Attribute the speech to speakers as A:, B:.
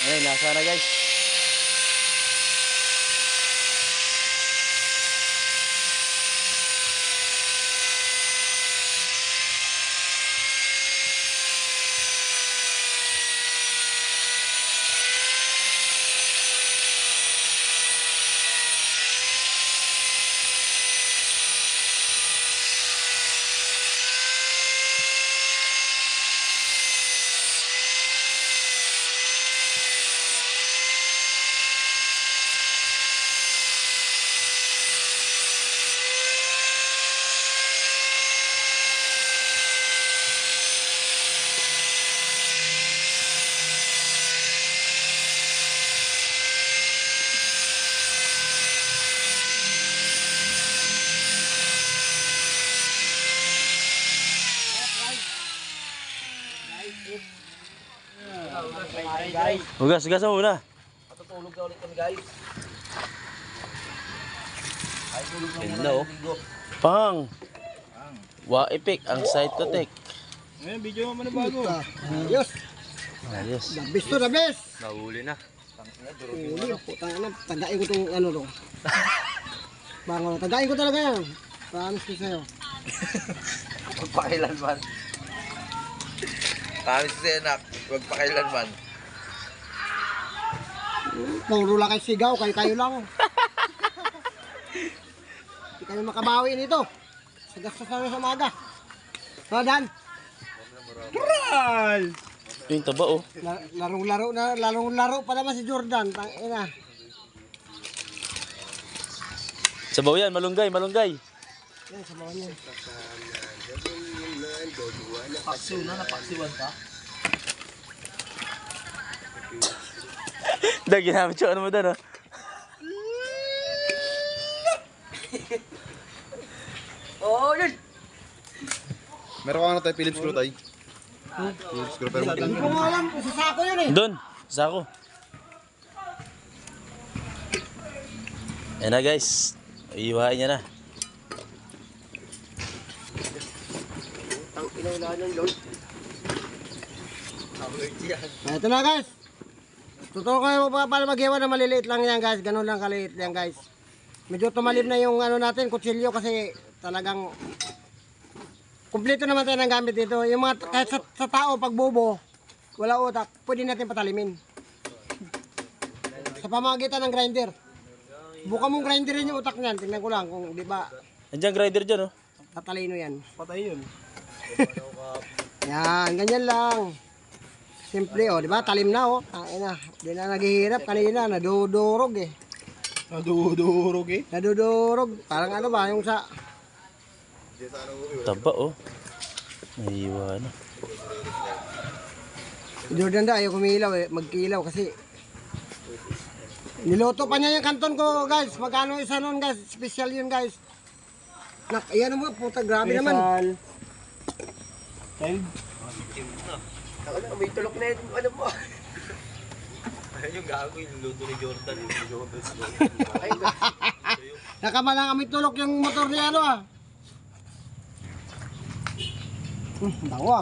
A: Ayun, nasa na guys. Hugas mo muna.
B: Matutulog na ulit kami guys. Ay, tulog na muna.
A: Ganda oh. Pang. Wa-epic ang site to take.
C: Ngayon, video mo na bago.
D: Ayos.
A: Ayos.
D: The best to the best.
A: Nahuli na.
D: Uli, putang ina. Tandaan ko itong ano to. Bango, tandaan ko talaga yan. Promise ko sa'yo.
B: Magpakailanman. Promise sa'yo nak. Magpakailanman.
D: Puro lang kayo sigaw, kayo lang. Hindi kayo makabawi nito. Sagastos na sa umaga. So, Dan.
A: Yung taba oh.
D: Larong-laro pa naman si Jordan. Tangina.
A: Sabaw yan, malunggay.
D: Yan, sa bawah niya.
B: Paksiw na, napaksiwan ka.
A: Dahil ginamit yung ano mo doon oh.
B: Oh, yun!
C: Meron ka na tayo Philips screw tayo. Philips screw pero
D: Hindi ko nga alam, sa sako yun eh.
A: Doon, sako. Ayan na guys. Iiwain niya na.
B: Ang pinaulaan ng Lord.
D: Ito na guys. Totoo kayo para maghiwa na maliliit lang yan guys. Ganun lang kaliit yan guys. Medyo tumalib na yung ano natin, kutsilyo kasi talagang kumpleto naman tayo ng gamit dito. Yung mga kahit sa tao pagbubo, wala utak, pwede natin patalimin. Sa pamamagitan ng grinder. Buka mong grinderin yung utak niyan. Tingnan ko lang kung di ba
A: Andiyan grinder dyan oh.
D: tatalino yan.
C: patay yun.
D: Yan, ganyan lang. Simple oh, di ba? Talim na oh. Tangina, di na naghihirap kanina, nadudurog eh.
C: Nadudurog eh.
D: Nadudurog. Parang ano ba yung sa
A: Taba oh. Naiiwa na.
D: Jordan da ayaw kumilaw eh, magkilaw kasi niluto pa niya yung kanton ko guys. Magkano isa nun guys? Special yun guys. Ayan mo, puta grabe naman.
B: Ano, may tulok na yun. Ano mo? Ayun yung gago yung luto ni Jordan.
D: Nakamalang amoy tulok yung motor niya ano ah. Bawa.